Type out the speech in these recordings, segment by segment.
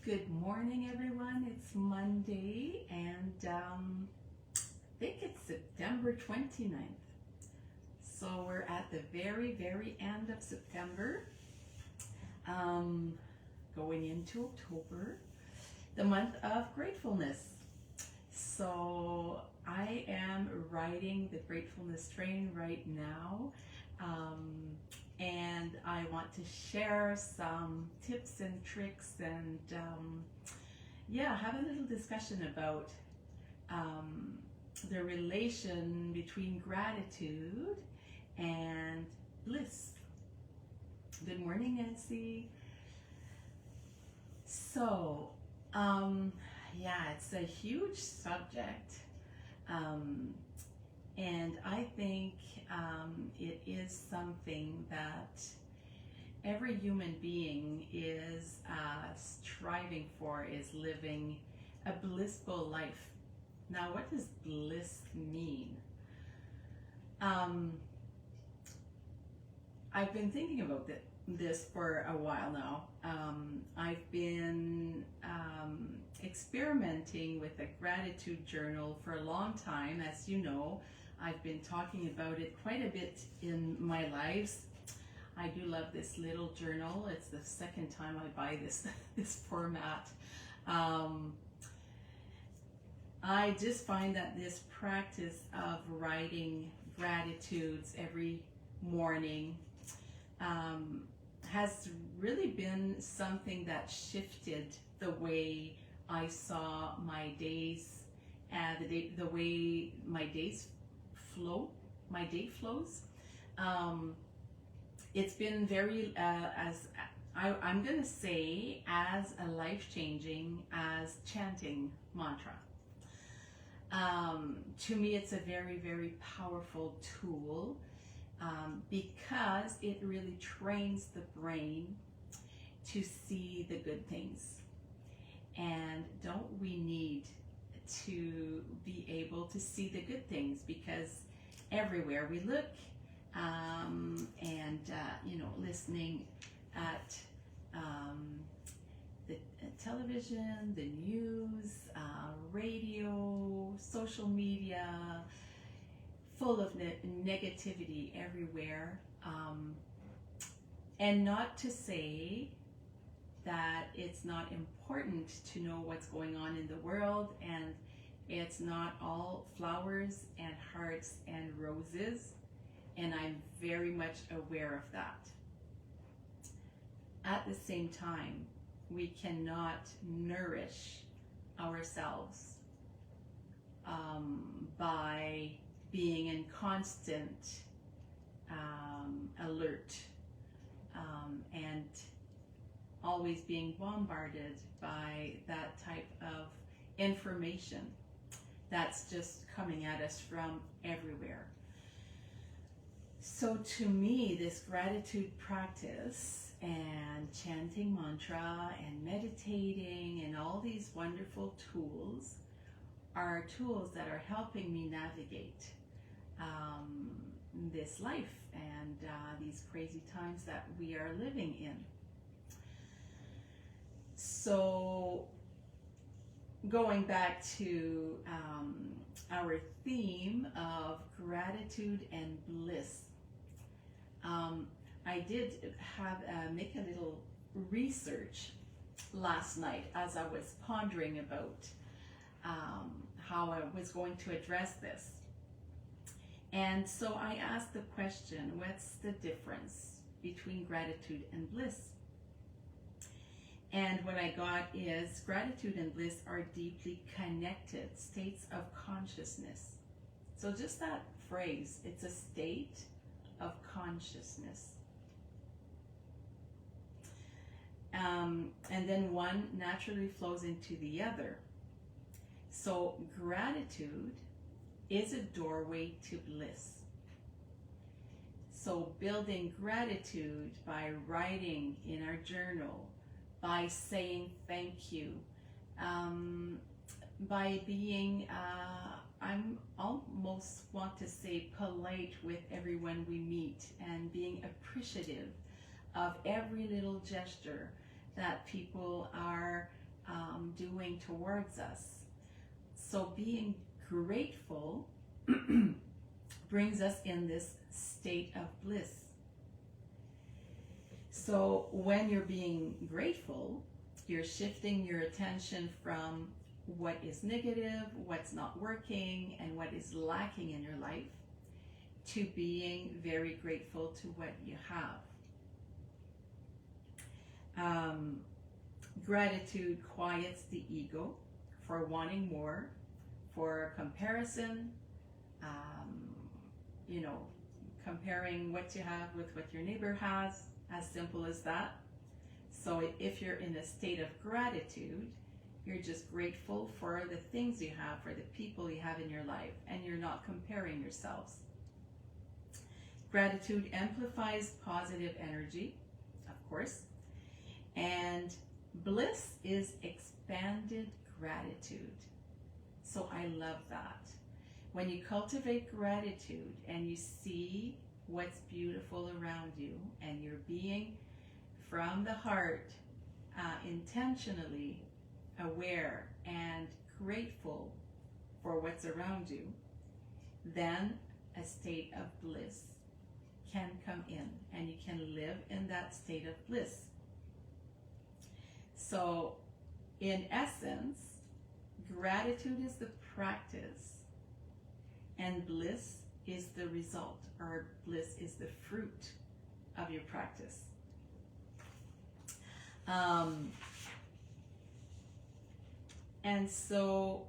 Good morning, everyone. It's Monday, and I think it's September 29th. So we're at the very, very end of September, going into October, the month of gratefulness. So I am riding the gratefulness train right now. And I want to share some tips and tricks and have a little discussion about the relation between gratitude and bliss. Good morning, Nancy. So, it's a huge subject. And I think it is something that every human being is striving for, is living a blissful life. Now, what does bliss mean? I've been thinking about this for a while now. I've been experimenting with a gratitude journal for a long time. As you know, I've been talking about it quite a bit in my lives. I do love this little journal. It's the second time I buy this format. I just find that this practice of writing gratitudes every morning has really been something that shifted the way I saw my days, the way my day flows. It's been very, I'm going to say, as a life-changing as chanting mantra. To me, it's a very, very powerful tool because it really trains the brain to see the good things. And don't we need to be able to see the good things? Because everywhere we look, listening at the television, the news, radio, social media, full of negativity everywhere. And not to say that it's not important to know what's going on in the world, and it's not all flowers and hearts and roses, and I'm very much aware of that. At the same time, we cannot nourish ourselves by being in constant alert and always being bombarded by that type of information that's just coming at us from everywhere. So to me, this gratitude practice and chanting mantra and meditating and all these wonderful tools are tools that are helping me navigate this life and these crazy times that we are living in. So going back to our theme of gratitude and bliss, I did make a little research last night as I was pondering about how I was going to address this. And so I asked the question, what's the difference between gratitude and bliss? And what I got is gratitude and bliss are deeply connected states of consciousness. So just that phrase, it's a state of consciousness. And then one naturally flows into the other. So gratitude is a doorway to bliss. So building gratitude by writing in our journal, by saying thank you, by being, I'm almost want to say polite with everyone we meet, and being appreciative of every little gesture that people are doing towards us. So being grateful brings us in this state of bliss. So when you're being grateful, you're shifting your attention from what is negative, what's not working, and what is lacking in your life, to being very grateful to what you have. Gratitude quiets the ego for wanting more, for comparison, comparing what you have with what your neighbor has, as simple as that. So if you're in a state of gratitude, you're just grateful for the things you have, for the people you have in your life, and you're not comparing yourselves. Gratitude amplifies positive energy, of course, and bliss is expanded gratitude. So I love that. When you cultivate gratitude and you see what's beautiful around you, and you're being from the heart, intentionally aware and grateful for what's around you, then a state of bliss can come in, and you can live in that state of bliss. So in essence, gratitude is the practice, and bliss is the result, or bliss is the fruit of your practice. And so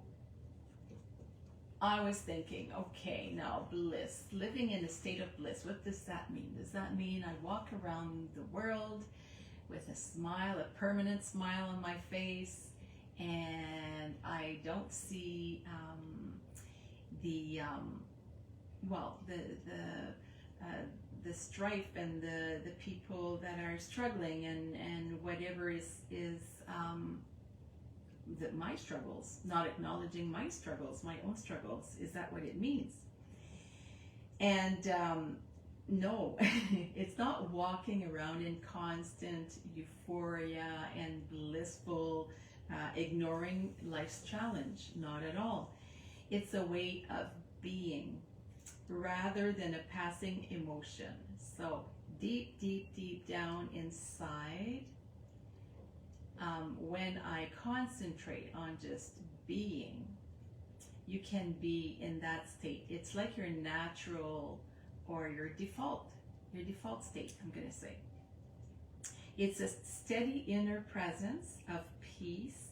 I was thinking, okay, now bliss, living in a state of bliss, what does that mean? Does that mean I walk around the world with a smile, a permanent smile on my face, and I don't see the strife and the people that are struggling, and whatever is my struggles, not acknowledging my struggles, my own struggles. Is that what it means? And no, it's not walking around in constant euphoria and blissful, ignoring life's challenge. Not at all. It's a way of being rather than a passing emotion. So deep, deep, deep down inside, when I concentrate on just being, you can be in that state. It's like your natural, or your default state, I'm going to say. It's a steady inner presence of peace,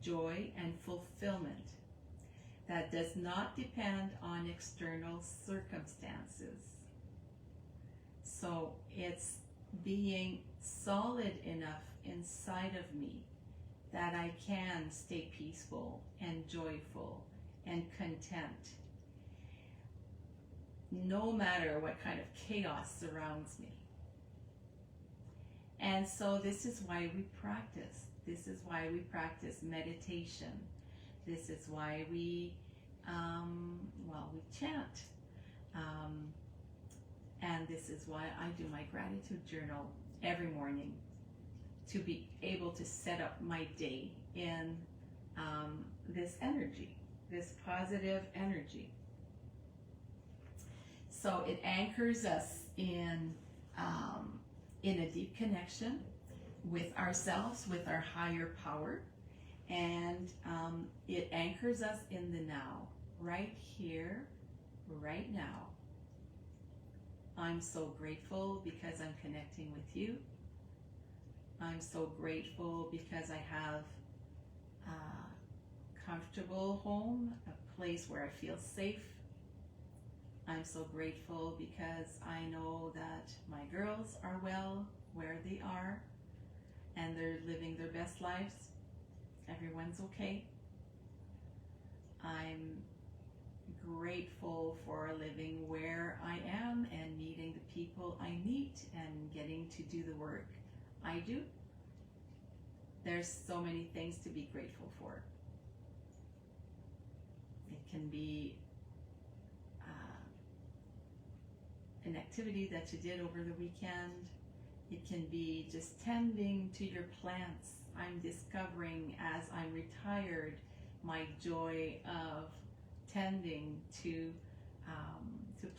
joy, and fulfillment that does not depend on external circumstances. So it's being solid enough inside of me that I can stay peaceful and joyful and content, no matter what kind of chaos surrounds me. And so this is why we practice. This is why we practice meditation. This is why we chant. And this is why I do my gratitude journal every morning, to be able to set up my day in this energy, this positive energy. So it anchors us in a deep connection with ourselves, with our higher power, and it anchors us in the now, right here, right now. I'm so grateful because I'm connecting with you. I'm so grateful because I have a comfortable home, a place where I feel safe. I'm so grateful because I know that my girls are well where they are, and they're living their best lives. Everyone's okay. I'm grateful for living where I am and meeting the people I meet and getting to do the work I do. There's so many things to be grateful for. It can be an activity that you did over the weekend. It can be just tending to your plants. I'm discovering as I'm retired my joy of tending to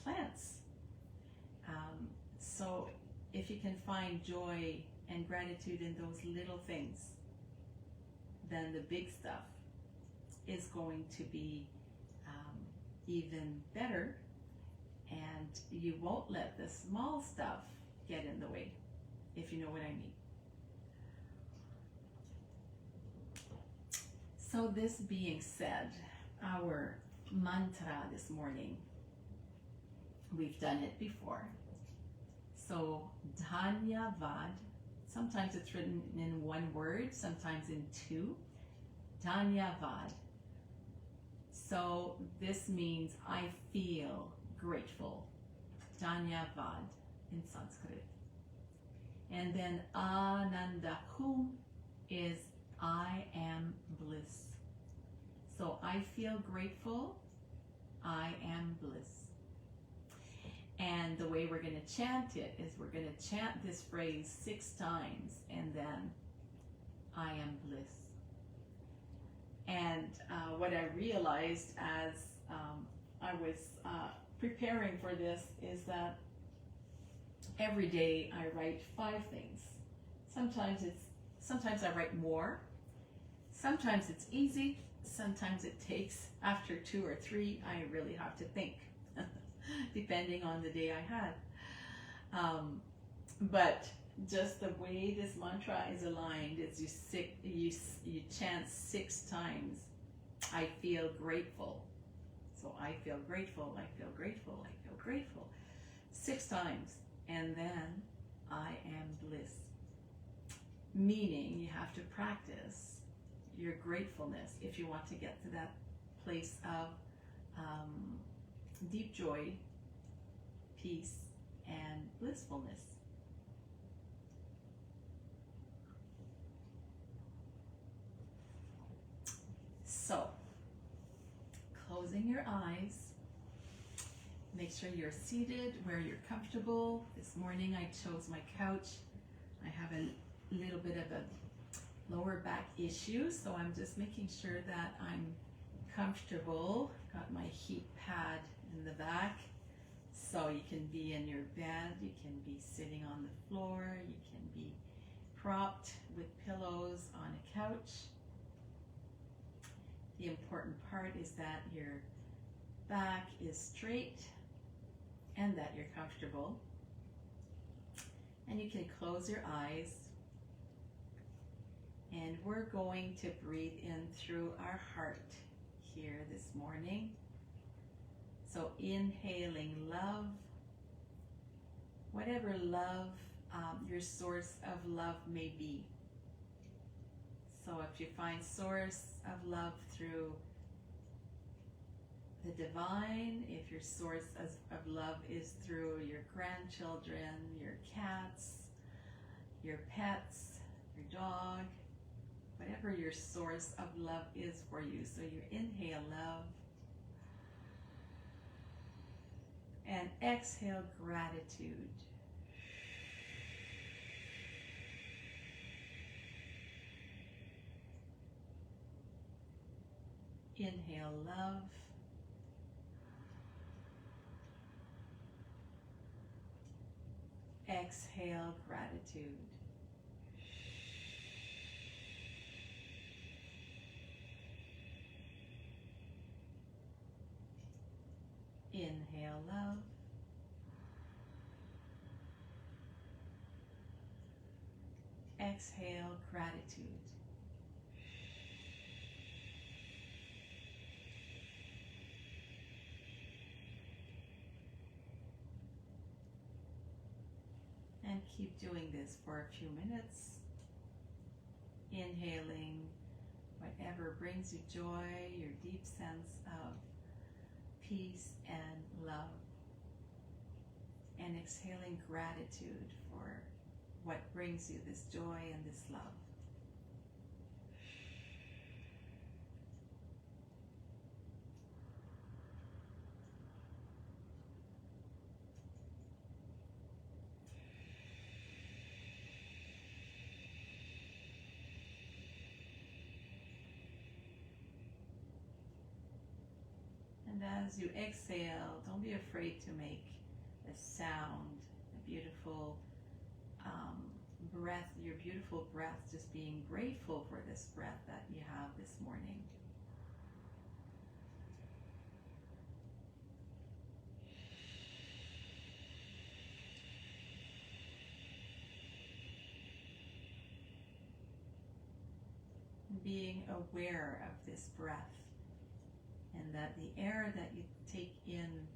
plants. So if you can find joy and gratitude in those little things, then the big stuff is going to be even better, and you won't let the small stuff get in the way, if you know what I mean. So this being said, our mantra this morning, we've done it before. So Dhanyavad, sometimes it's written in one word, sometimes in two. Dhanyavad. So this means I feel grateful. Dhanyavad in Sanskrit. And then Ananda is I am bliss. So I feel grateful, I am bliss. And the way we're going to chant it is we're going to chant this phrase 6 times, and then I am bliss. And what I realized as I was preparing for this is that every day I write 5 things. Sometimes I write more. Sometimes it's easy. Sometimes it takes, after 2 or 3, I really have to think, depending on the day I had. But just the way this mantra is aligned is you chant 6 times, I feel grateful. So I feel grateful, I feel grateful, I feel grateful. 6 times, and then I am bliss. Meaning you have to practice your gratefulness if you want to get to that place of deep joy, peace, and blissfulness. So, closing your eyes, make sure you're seated where you're comfortable. This morning I chose my couch. I have a little bit of a lower back issue, so I'm just making sure that I'm comfortable. Got my heat pad in the back, so you can be in your bed, you can be sitting on the floor, you can be propped with pillows on a couch. The important part is that your back is straight and that you're comfortable. And you can close your eyes. And we're going to breathe in through our heart here this morning. So inhaling love, whatever love your source of love may be. So if you find source of love through the divine, if your source of love is through your grandchildren, your cats, your pets, your dog, whatever your source of love is for you. So you inhale love and exhale gratitude. Inhale love. Exhale gratitude. Inhale love. Exhale gratitude. And keep doing this for a few minutes. Inhaling whatever brings you joy, your deep sense of peace and love. And exhaling gratitude for what brings you this joy and this love. And as you exhale, don't be afraid to make a sound, a beautiful breath, your beautiful breath, just being grateful for this breath that you have this morning. Being aware of this breath, and that the air that you take in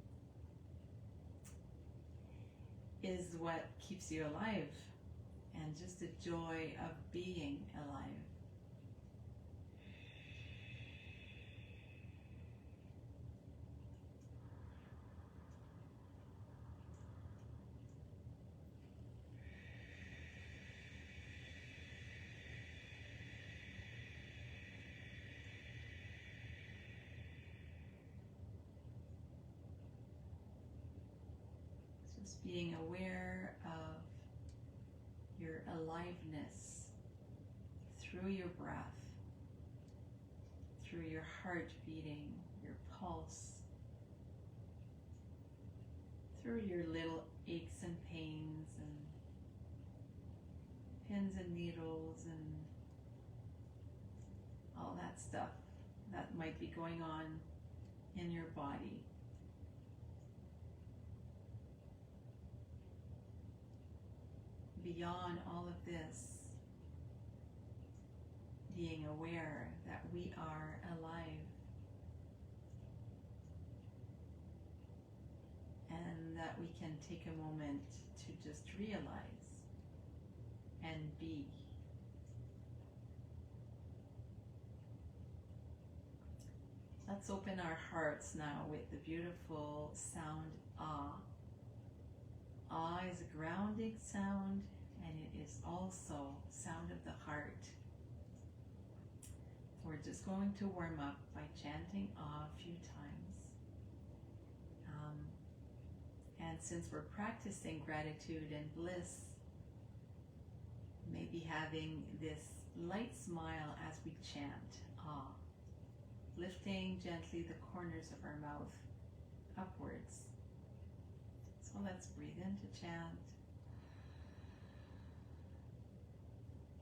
is what keeps you alive, and just the joy of being alive. Just being aware of your aliveness through your breath, through your heart beating, your pulse, through your little aches and pains and pins and needles and all that stuff that might be going on in your body. Beyond all of this, being aware that we are alive and that we can take a moment to just realize and be. Let's open our hearts now with the beautiful sound Ah. Ah is a grounding sound, and it is also sound of the heart. We're just going to warm up by chanting Ah a few times. And since we're practicing gratitude and bliss, maybe having this light smile as we chant Ah, lifting gently the corners of our mouth upwards. So let's breathe in to chant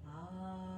Ah.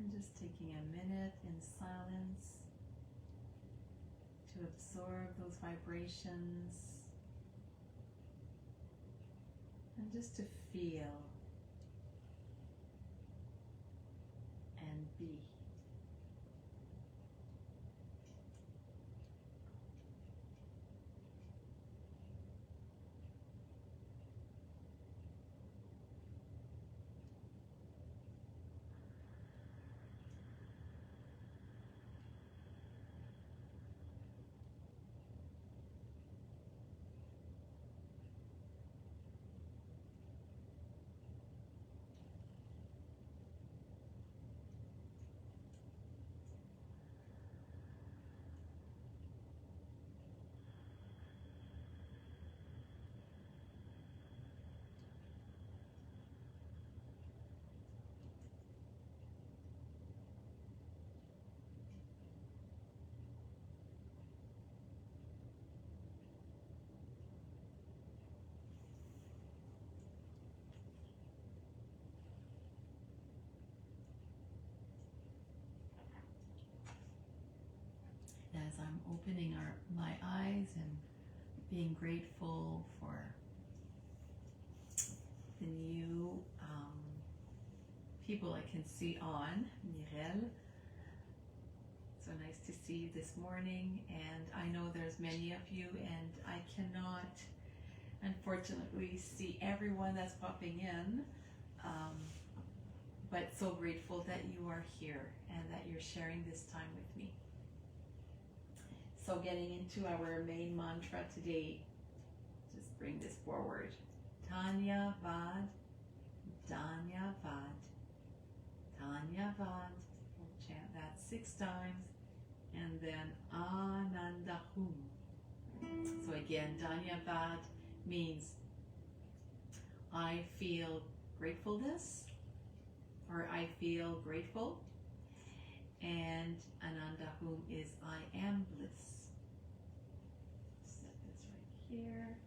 And just taking a minute in silence to absorb those vibrations and just to feel and be. I'm opening my eyes and being grateful for the new people I can see on. Mirel, so nice to see you this morning, and I know there's many of you, and I cannot unfortunately see everyone that's popping in, but so grateful that you are here and that you're sharing this time with me. So getting into our main mantra today, just bring this forward. Dhanyavad, Dhanyavad, Dhanyavad. We'll chant that 6 times, and then Ananda. So again, Dhanyavad means I feel gratefulness, or I feel grateful, and Ananda is I am bliss. Set this right here.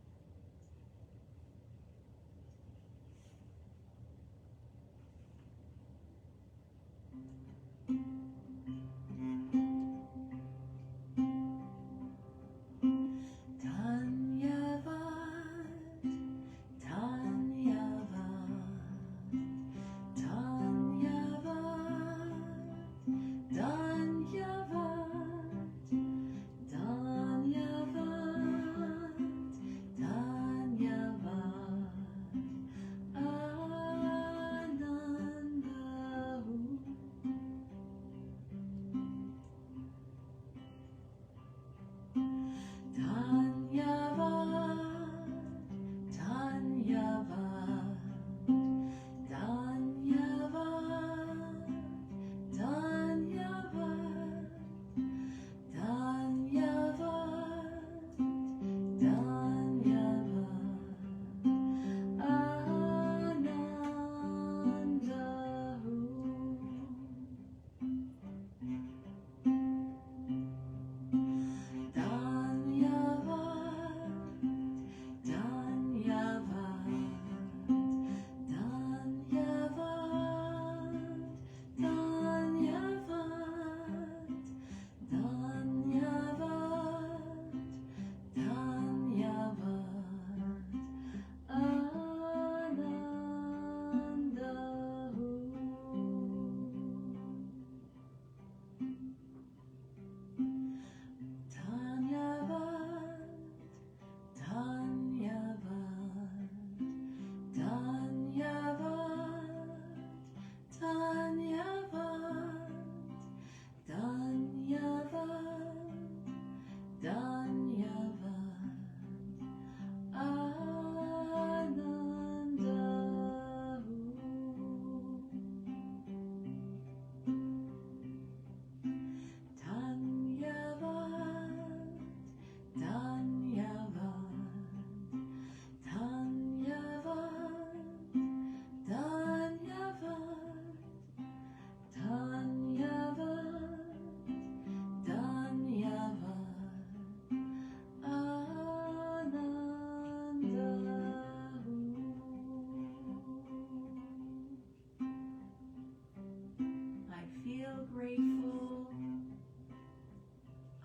Grateful,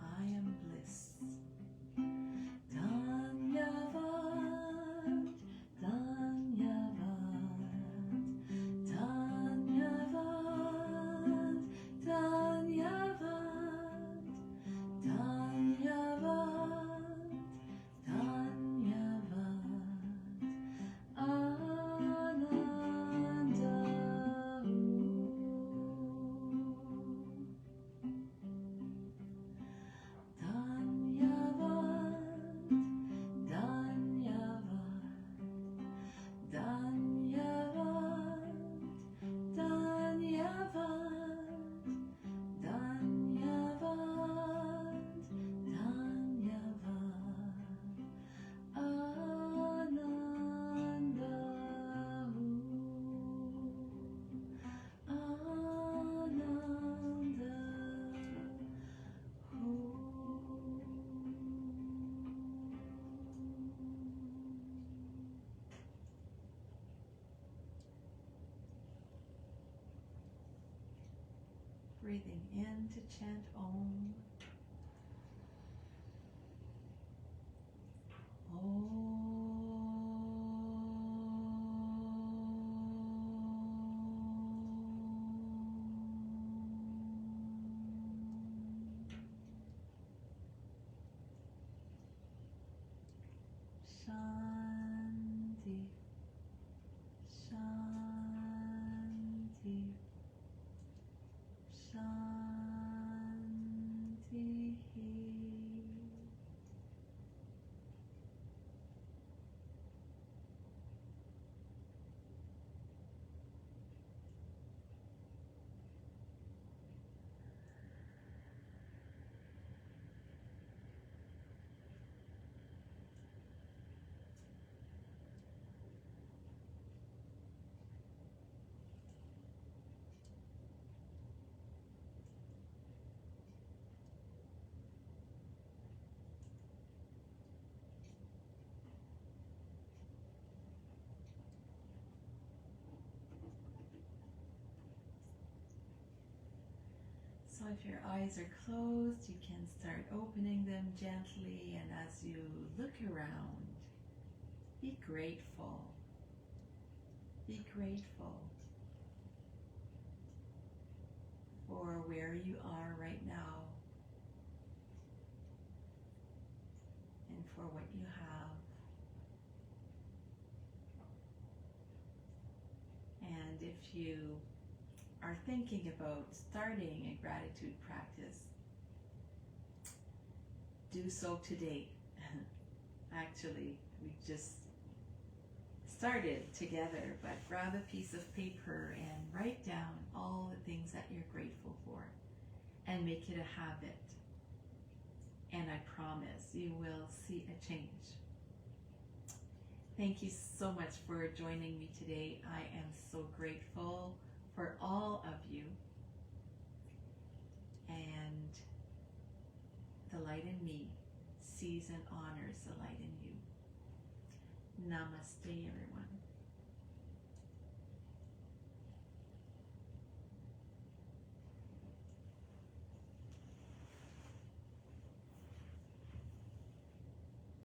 I am bliss. Dhanyavad, Dhanyavad, Dhanyavad, Dhanyavad, Dhanyavad, Dhanyavad, Ananda. Breathing in to chant Om, Shanti, Shanti, Shanti. So if your eyes are closed, you can start opening them gently, and as you look around, be grateful. Be grateful for where you are right now and for what you have. And if you are thinking about starting a gratitude practice, do so today. Actually, we just started together, but grab a piece of paper and write down all the things that you're grateful for and make it a habit. And I promise you will see a change. Thank you so much for joining me today. I am so grateful for all of you, and the light in me sees and honors the light in you. Namaste, everyone.